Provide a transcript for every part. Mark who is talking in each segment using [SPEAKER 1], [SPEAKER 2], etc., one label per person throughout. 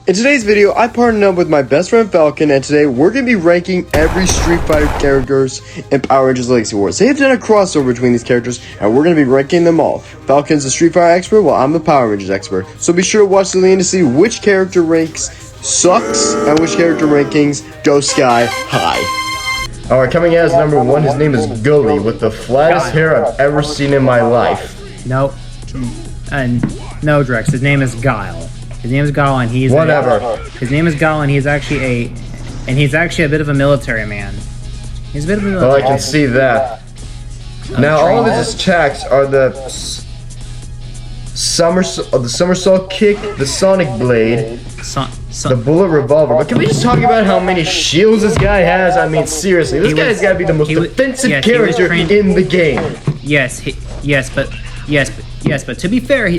[SPEAKER 1] In today's video, I partnered up with my best friend Falcon, and today we're going to be ranking every Street Fighter characters in Power Rangers Legacy Wars. They have done a crossover between these characters, and we're going to be ranking them all. Falcon's the Street Fighter expert, while I'm the Power Rangers expert. So be sure to watch the end to see which character ranks sucks, and which character rankings go sky high. Alright, coming in as number 1, his name is Guile, with the flattest hair I've ever seen in my life.
[SPEAKER 2] No, Drex, his name is Guile. His name is Guile, and he's his name is Guile, and he's actually a bit of a military man. He's a bit of a military.
[SPEAKER 1] Well, I can see that. Now, all of his attacks are the somersault kick, the sonic blade, the bullet revolver. But can we just talk about how many shields this guy has? I mean, seriously, this guy's got to be the most defensive character in the game.
[SPEAKER 2] Yes, but to be fair,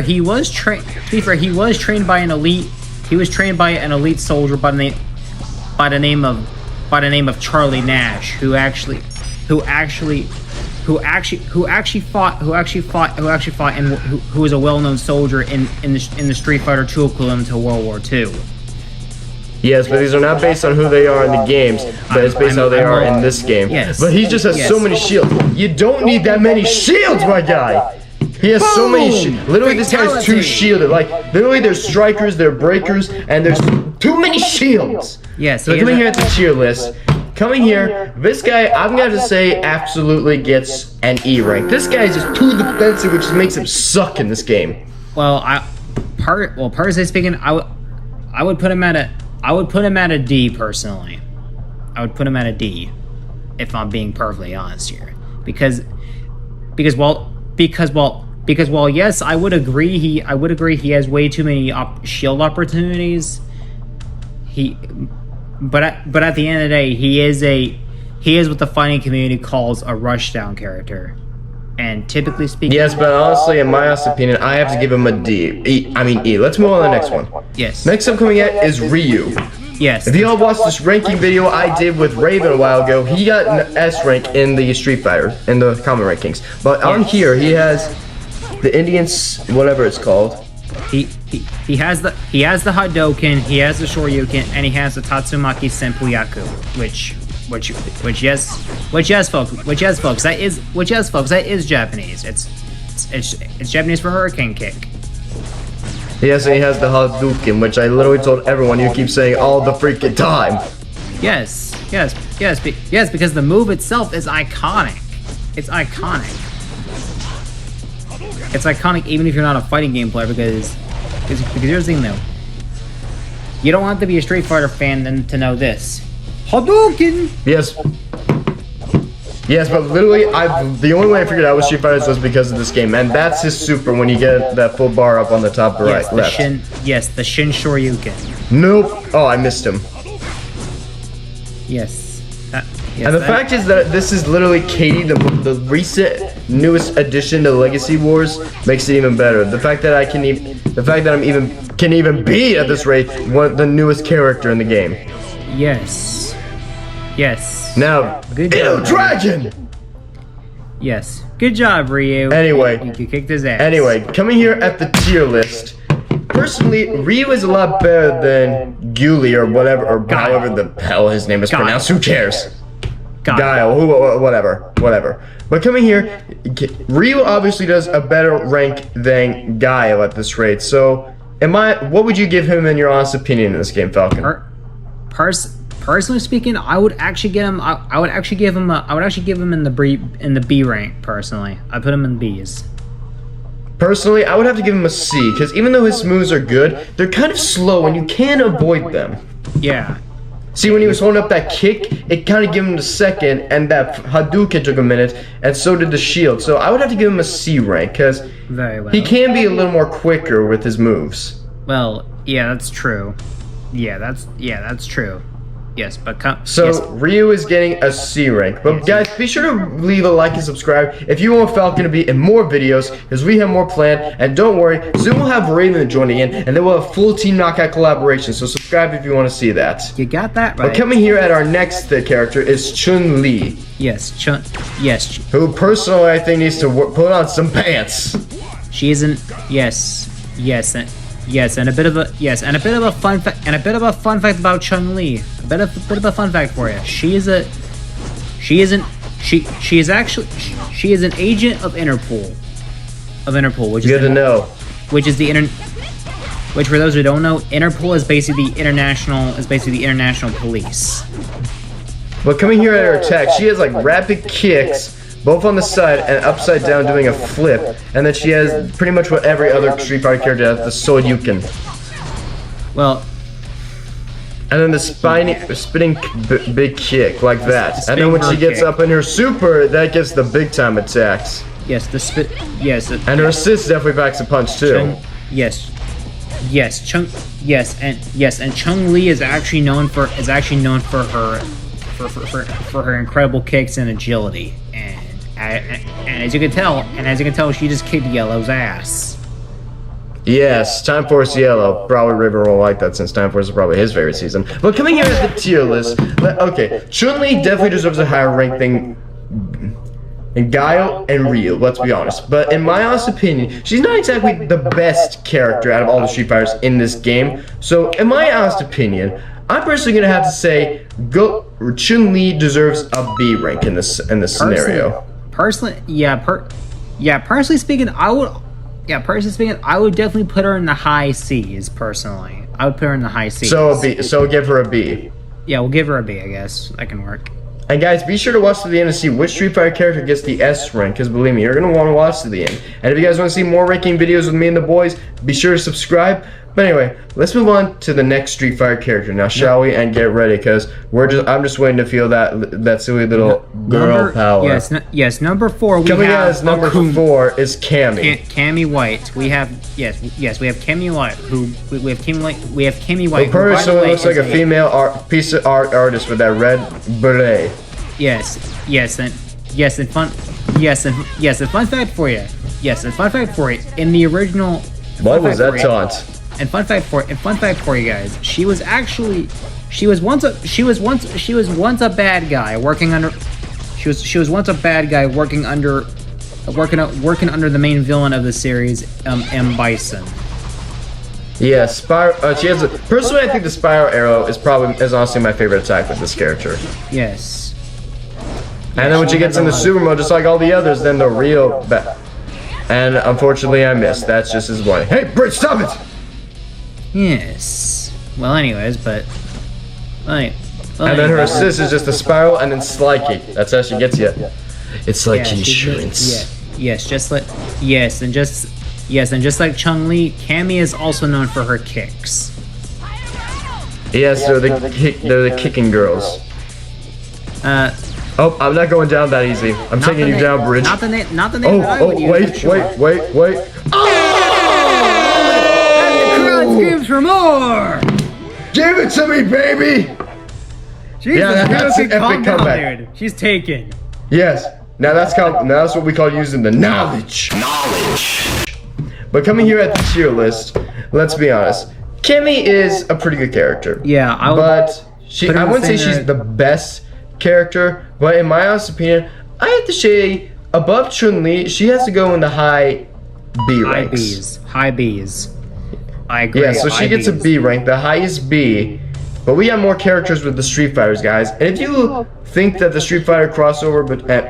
[SPEAKER 2] he was trained by an elite. He was trained by an elite soldier by the name of ChunLi Nash, who actually fought and who was a well-known soldier in the Street Fighter II equivalent to World War II.
[SPEAKER 1] Yes, but these are not based on who they are in the games, but it's based on how they are in this game.
[SPEAKER 2] Yes.
[SPEAKER 1] But he just has so many shields. You don't need that many shields, my guy! He has so many shields. Literally, this guy's too shielded. Like, literally, there's strikers, there's breakers, and there's too many shields.
[SPEAKER 2] Yes.
[SPEAKER 1] So coming here at the tier list, coming here, this guy, I'm going to say, absolutely gets an E rank. This guy is just too defensive, which makes him suck in this game.
[SPEAKER 2] Well, personally speaking, I would put him at a D personally. I would put him at a D, if I'm being perfectly honest here, because yes, I would agree he has way too many shield opportunities. But at the end of the day, he is what the fighting community calls a rushdown character. And typically speaking,
[SPEAKER 1] yes, but honestly, in my honest opinion, I have to give him a D. E. Let's move on to the next one.
[SPEAKER 2] Yes.
[SPEAKER 1] Next up coming at is Ryu.
[SPEAKER 2] Yes.
[SPEAKER 1] If you all watched this ranking video I did with Raven a while ago, he got an S rank in the Street Fighter, in the common rankings. But on here, he has the Indians, whatever it's called.
[SPEAKER 2] He has the Hadouken, he has the Shoryuken, and he has the Tatsumaki Senpuyaku, which yes folks, that is Japanese. It's Japanese for Hurricane Kick.
[SPEAKER 1] Yes, and he has the Hadouken, which I literally told everyone you keep saying all the freaking time.
[SPEAKER 2] Yes, because the move itself is iconic. It's iconic. It's iconic even if you're not a fighting game player, because here's the thing though. You don't have to be a Street Fighter fan to know this. Hadouken!
[SPEAKER 1] Yes, but literally, the only way I figured out what Street Fighter was because of this game, and that's his super when you get that full bar up on the top right, left.
[SPEAKER 2] The Shin Shoryuken.
[SPEAKER 1] Nope. Oh, I missed him.
[SPEAKER 2] Yes.
[SPEAKER 1] And the fact is that this is literally Katie, the recent newest addition to Legacy Wars, makes it even better. The fact that I'm even be at this rate the newest character in the game.
[SPEAKER 2] Yes.
[SPEAKER 1] Now,
[SPEAKER 2] good job,
[SPEAKER 1] Dragon.
[SPEAKER 2] Yes. Good job, Ryu.
[SPEAKER 1] Anyway,
[SPEAKER 2] you kicked his ass.
[SPEAKER 1] Anyway, coming here at the tier list. Personally, Ryu is a lot better than Guile or whatever, or however the hell his name is pronounced. Who cares? Guile, whatever. But coming here, Ryu obviously does a better rank than Guile at this rate. So, what would you give him in your honest opinion in this game, Falcon?
[SPEAKER 2] Personally speaking, I would actually give him in the B rank. Personally, I put him in B's.
[SPEAKER 1] Personally, I would have to give him a C, because even though his moves are good, they're kind of slow and you can avoid them.
[SPEAKER 2] Yeah.
[SPEAKER 1] See, when he was holding up that kick, it kind of gave him a second, and that Hadouken took a minute, and so did the shield. So I would have to give him a C rank, because he can be a little more quicker with his moves.
[SPEAKER 2] Well, yeah, that's true. Yeah, that's true. Yes, but
[SPEAKER 1] Ryu is getting a C rank. But guys, be sure to leave a like and subscribe if you want Falcon to be in more videos, because we have more planned. And don't worry, soon we'll have Raven joining in, and then we'll have full Team Knockout collaboration. So subscribe if you want to see that.
[SPEAKER 2] You got that right.
[SPEAKER 1] But coming here at our next character is ChunLi.
[SPEAKER 2] Yes,
[SPEAKER 1] who personally I think needs to put on some pants.
[SPEAKER 2] She isn't. Yes, Yes, and a bit of a fun fact about Chun-Li. A bit of a fun fact for you. She is an agent of Interpol. Which is
[SPEAKER 1] Good to know.
[SPEAKER 2] Which for those who don't know, Interpol is basically the international police.
[SPEAKER 1] But coming here at her attack, she has like rapid kicks, both on the side and upside down, doing a flip, and then she has pretty much what every other Street Fighter character has, the Soryuken.
[SPEAKER 2] Well,
[SPEAKER 1] and then the spinning big kick like that, and then when she gets up in her super, that gets the big time attacks.
[SPEAKER 2] Yes,
[SPEAKER 1] and her assist definitely backs a punch too.
[SPEAKER 2] And Chun-Li is actually known for her incredible kicks and agility, and as you can tell, she just kicked Yellow's ass.
[SPEAKER 1] Yes, Time Force Yellow. Probably River won't like that since Time Force is probably his favorite season. But coming here at the tier list, okay, Chun-Li definitely deserves a higher rank than Guile and Ryu, let's be honest. But in my honest opinion, she's not exactly the best character out of all the Street Fighters in this game. So in my honest opinion, I'm personally gonna have to say Chun-Li deserves a B rank in this scenario.
[SPEAKER 2] Personally speaking, I would definitely put her in the high C's. Personally, I would put her in the high C's.
[SPEAKER 1] So a B. So give her a B.
[SPEAKER 2] Yeah, we'll give her a B. I guess that can work.
[SPEAKER 1] And guys, be sure to watch to the end to see which Street Fighter character gets the S rank, because believe me, you're going to want to watch to the end. And if you guys want to see more ranking videos with me and the boys, be sure to subscribe. But anyway, let's move on to the next Street Fighter character now, shall we? And get ready, because I'm just waiting to feel that silly little girl power.
[SPEAKER 2] Yes, number 4
[SPEAKER 1] Coming out as number 4 is Cammy.
[SPEAKER 2] Cammy White. We have Cammy White, we have Cammy White.
[SPEAKER 1] Who personally looks like a female piece of artist with that red beret.
[SPEAKER 2] And fun fact for you. In the original.
[SPEAKER 1] What was that taunt?
[SPEAKER 2] And fun fact for you guys. She was once a bad guy working under. She was once a bad guy working under the main villain of the series, M. Bison.
[SPEAKER 1] Yeah, personally, I think the spiral arrow is honestly my favorite attack with this character.
[SPEAKER 2] Yes.
[SPEAKER 1] And then when she gets into super mode, just like all the others, then the real and unfortunately I missed. That's just as one. Hey, Brit, stop it!
[SPEAKER 2] Yes. Well, anyways, but
[SPEAKER 1] and then her assist is just a spiral and then slide kick. That's how she gets you. It's like insurance.
[SPEAKER 2] Just like Chun-Li, Cammy is also known for her kicks.
[SPEAKER 1] Yes, they're the kicking girls. Oh, I'm not going down that easy. I'm taking you down, Bridge.
[SPEAKER 2] Not the name that I would use.
[SPEAKER 1] Wait.
[SPEAKER 2] And the crowd screams for more!
[SPEAKER 1] Give it to me, baby!
[SPEAKER 2] Jesus,
[SPEAKER 1] yeah, that's an epic comeback.
[SPEAKER 2] Dude. She's taken.
[SPEAKER 1] Yes. Now that's what we call using the knowledge. But coming here at the tier list, let's be honest. Cammy is a pretty good character.
[SPEAKER 2] Yeah, I
[SPEAKER 1] wouldn't say she's the best character, but in my honest opinion, I have to say above Chun-Li, she has to go in the high B ranks.
[SPEAKER 2] High B's. I agree.
[SPEAKER 1] Yeah, so she gets a B rank, the highest B. But we have more characters with the Street Fighters, guys. And if you think that the Street Fighter crossover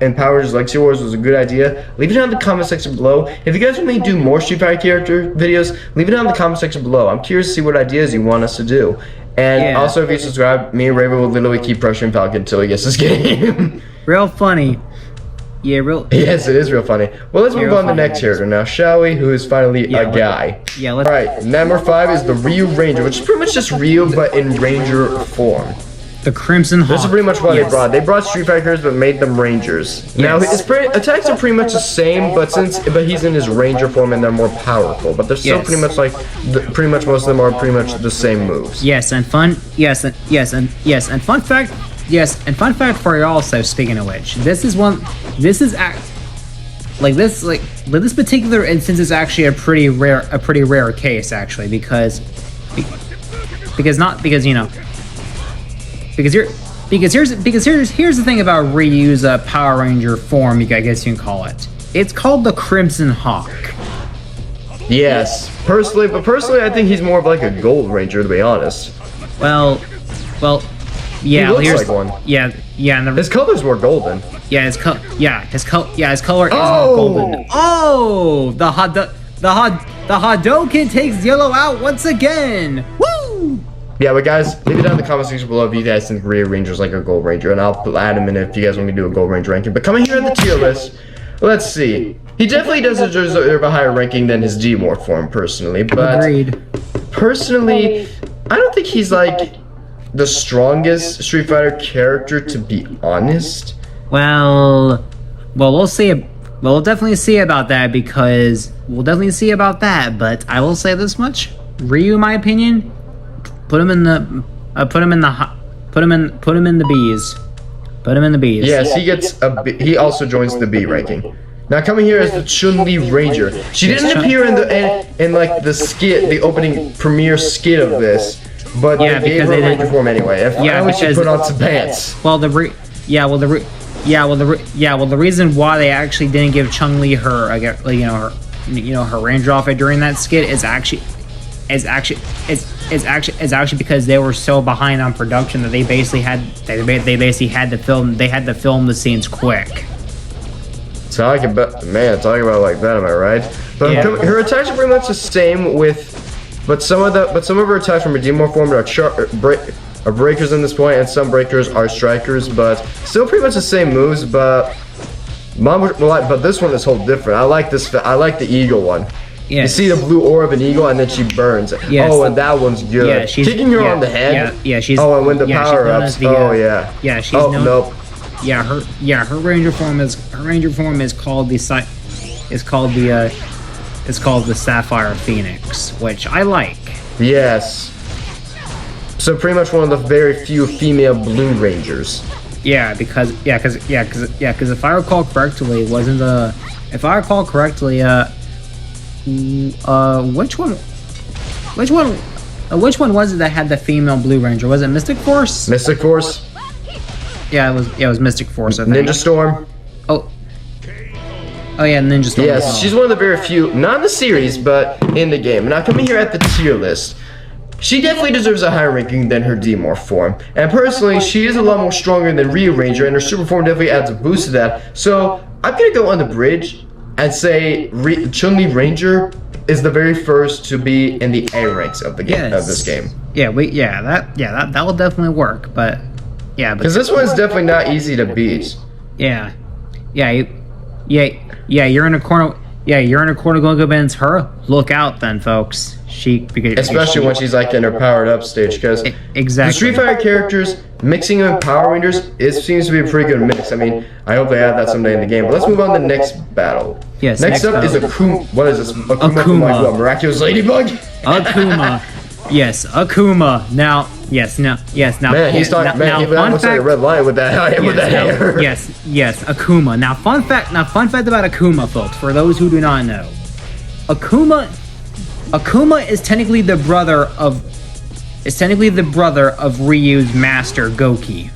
[SPEAKER 1] and Power Galaxy Wars was a good idea, leave it down in the comment section below. If you guys want me to do more Street Fighter character videos, leave it down in the comment section below. I'm curious to see what ideas you want us to do. And also, if you subscribe, me and Raven will literally keep pressuring Falcon until he gets this game.
[SPEAKER 2] Real funny. Yeah,
[SPEAKER 1] Yes, it is real funny. Well, let's move on to the next character now, shall we? Who is finally a guy.
[SPEAKER 2] Yeah, let's.
[SPEAKER 1] Alright, number 5 is the Ryu Ranger, which is pretty much just Ryu, but in Ranger form.
[SPEAKER 2] The Crimson Hawk.
[SPEAKER 1] This is pretty much what they brought. They brought Street Fighters, but made them Rangers. Now, his attacks are pretty much the same, but he's in his Ranger form and they're more powerful. But they're still pretty much like, pretty much most of them are pretty much the same moves.
[SPEAKER 2] And fun fact for you also, speaking of which, this particular instance is actually a pretty rare case, actually, because here's the thing about Ryu's Power Ranger form, I guess you can call it. It's called the Crimson Hawk.
[SPEAKER 1] Yes, personally, I think he's more of like a Gold Ranger, to be honest.
[SPEAKER 2] Well, yeah.
[SPEAKER 1] He looks like one.
[SPEAKER 2] Yeah, and
[SPEAKER 1] his color's more golden.
[SPEAKER 2] Yeah, his color is more golden. Oh, the Hadouken takes yellow out once again. Woo!
[SPEAKER 1] Yeah, but guys, leave it down in the comment section below if you guys think Rio Ranger's like a Gold Ranger, and I'll add him in if you guys want me to do a Gold Ranger ranking. But coming here at the tier list, let's see. He definitely does deserve a higher ranking than his D-Morph form, personally. But
[SPEAKER 2] agreed.
[SPEAKER 1] Personally, I don't think he's like the strongest Street Fighter character, to be honest.
[SPEAKER 2] Well, we'll see. We'll definitely see about that But I will say this much: Ryu, in my opinion, put him in the B's. Put him in the B's.
[SPEAKER 1] Yes, he gets he also joins the B ranking. Now coming here is the Chun-Li Ranger. She didn't appear in like the skit, the opening premiere skit of this, but
[SPEAKER 2] yeah,
[SPEAKER 1] they gave her a Ranger form anyway. Because she put on some pants.
[SPEAKER 2] Well, the reason why they actually didn't give Chun-Li her Ranger outfit during that skit is actually because they were so behind on production that they basically had to film the scenes quick.
[SPEAKER 1] Talking about it like that, am I right? But yeah. Her attacks are pretty much the same but some of her attacks from her D-Morph form are breakers in this point, and some breakers are strikers, but still pretty much the same moves. But this one is whole different. I like this. I like the eagle one. Yes. You see the blue aura of an eagle, and then she burns. Yes. Oh, and that one's good. Yeah, kicking her on the head.
[SPEAKER 2] Yeah, she's.
[SPEAKER 1] Oh, and when the power ups. Yeah.
[SPEAKER 2] Yeah, she's.
[SPEAKER 1] Oh nope.
[SPEAKER 2] Yeah, her Ranger form is called the Sapphire Phoenix, which I like.
[SPEAKER 1] Yes. So pretty much one of the very few female Blue Rangers.
[SPEAKER 2] Yeah, because if I recall correctly, which one was it that had the female Blue Ranger? Was it Mystic Force?
[SPEAKER 1] Mystic Force.
[SPEAKER 2] Yeah, it was Mystic Force, I think.
[SPEAKER 1] Ninja Storm.
[SPEAKER 2] Oh yeah, Ninja Storm.
[SPEAKER 1] Yes, she's one of the very few, not in the series, but in the game. Now coming here at the tier list, she definitely deserves a higher ranking than her D-Morph form. And personally, she is a lot more stronger than Rio Ranger, and her super form definitely adds a boost to that. So I'm gonna go on the bridge and say Chun-Li Ranger is the very first to be in the A ranks of the game of this game.
[SPEAKER 2] Yeah, that will definitely work, but. Yeah,
[SPEAKER 1] because this one's definitely not easy to beat.
[SPEAKER 2] Yeah, you're in a corner. Yeah, you're in a corner going against her. Look out, then, folks.
[SPEAKER 1] Especially when she's like in her powered up stage, because
[SPEAKER 2] exactly
[SPEAKER 1] the Street Fighter characters mixing them with Power Rangers seems to be a pretty good mix. I mean, I hope they add that someday in the game. But let's move on to the next battle.
[SPEAKER 2] Yes.
[SPEAKER 1] Next up is Akuma. What is this? Akuma. From like what? Miraculous Ladybug.
[SPEAKER 2] Akuma. Yes, Akuma. Now. Man,
[SPEAKER 1] he's talking. Man, he looks like a red lion with that hair.
[SPEAKER 2] Yes, Akuma. Now, fun fact about Akuma, folks. For those who do not know, Akuma is technically the brother of Ryu's master Goki,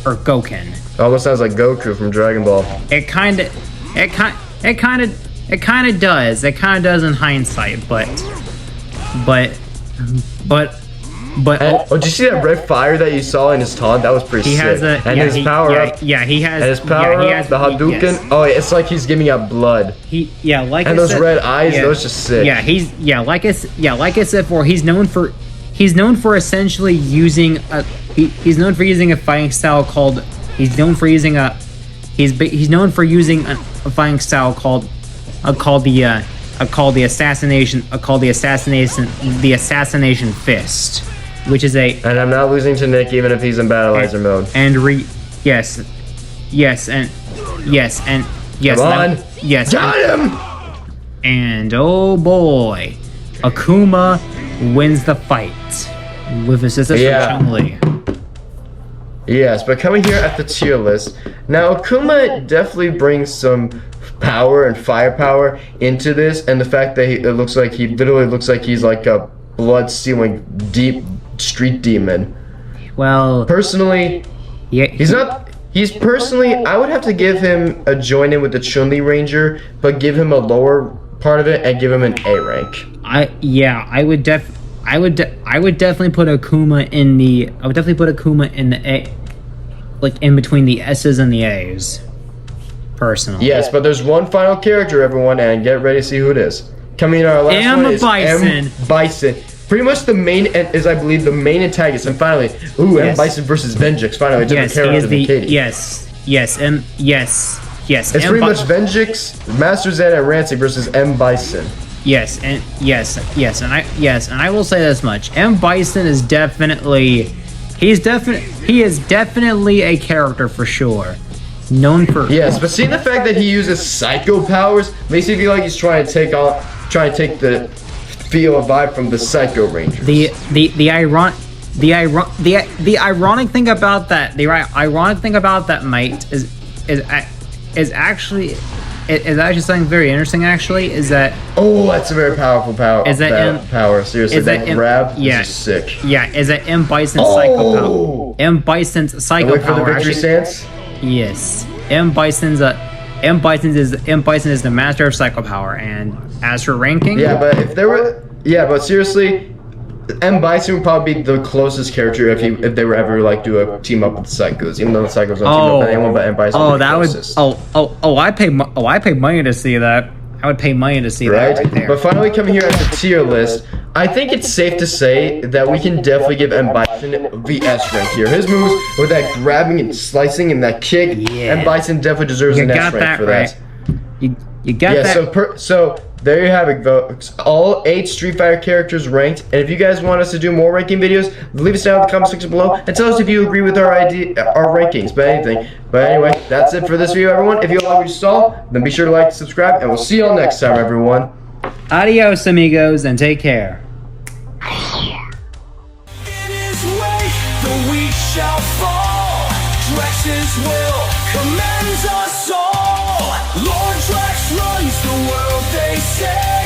[SPEAKER 2] or Goken.
[SPEAKER 1] Almost sounds like Goku from Dragon Ball.
[SPEAKER 2] It kind of does. It kind of does in hindsight, but.
[SPEAKER 1] Did you see that red fire that you saw in his taunt? That was pretty sick. His power up.
[SPEAKER 2] Yeah, he has.
[SPEAKER 1] And his power up, the Hadouken. Yes. Oh, it's like he's giving out blood.
[SPEAKER 2] And
[SPEAKER 1] those red eyes, those just sick.
[SPEAKER 2] Like I said before, he's known for essentially using a. He's known for using a fighting style called. He's known for using a fighting style called the assassination fist. Which is
[SPEAKER 1] and I'm not losing to Nick even if he's in battleizer mode. Come on. Got him.
[SPEAKER 2] And oh boy, Akuma wins the fight with assistance from ChunLi.
[SPEAKER 1] Yes, but coming here at the tier list, now Akuma definitely brings some power and firepower into this, and the fact that he literally looks like he's like a blood-stealing deep street demon.
[SPEAKER 2] Well,
[SPEAKER 1] personally, he's not. He's personally, I would have to give him a join in with the Chun-Li Ranger, but give him a lower part of it and give him an A rank.
[SPEAKER 2] I would definitely put Akuma in the A, like in between the S's and the A's. Personally.
[SPEAKER 1] Yes, but there's one final character, everyone, and get ready to see who it is. Coming in our last one is
[SPEAKER 2] Bison.
[SPEAKER 1] Bison. Pretty much the main is, I believe, the main antagonist. And finally, M. Bison versus Venjix. Finally, a different character than Katie.
[SPEAKER 2] Yes. It's
[SPEAKER 1] pretty much Venjix, Master Zan, and Rancy versus M. Bison.
[SPEAKER 2] Yes, and I will say this much: M. Bison is definitely, he is definitely a character for sure. Known for
[SPEAKER 1] yes, but seeing the fact that he uses psycho powers makes me feel like he's trying to take the feel of vibe from the Psycho Rangers.
[SPEAKER 2] The ironic thing about that, mate, is actually something very interesting. Actually, is that
[SPEAKER 1] that's a very powerful power. Power? Seriously, that grab is sick.
[SPEAKER 2] Yeah, is that M. Bison's psycho power? M. Bison's psycho
[SPEAKER 1] wait for
[SPEAKER 2] power.
[SPEAKER 1] The victory stance.
[SPEAKER 2] Yes, M. Bison is the master of psycho power, and as for ranking,
[SPEAKER 1] but seriously, M. Bison would probably be the closest character if they were ever like do a team up with the Psychos, even though the Psychos don't team up with anyone but M. Bison.
[SPEAKER 2] I pay money to see that. I would pay money to see that right there.
[SPEAKER 1] But finally, coming here at the tier list, I think it's safe to say that we can definitely give M. Bison the S rank here. His moves with that grabbing and slicing and that kick, M. Bison definitely deserves an S rank for that.
[SPEAKER 2] You got that.
[SPEAKER 1] So there you have it, folks. All 8 Street Fighter characters ranked. And if you guys want us to do more ranking videos, leave us down in the comment section below and tell us if you agree with our rankings. But anyway, that's it for this video, everyone. If you like what you saw, then be sure to like, subscribe, and we'll see you all next time, everyone.
[SPEAKER 2] Adios, amigos, and take care.
[SPEAKER 3] Commands us all. Lord Drax runs the world, they say.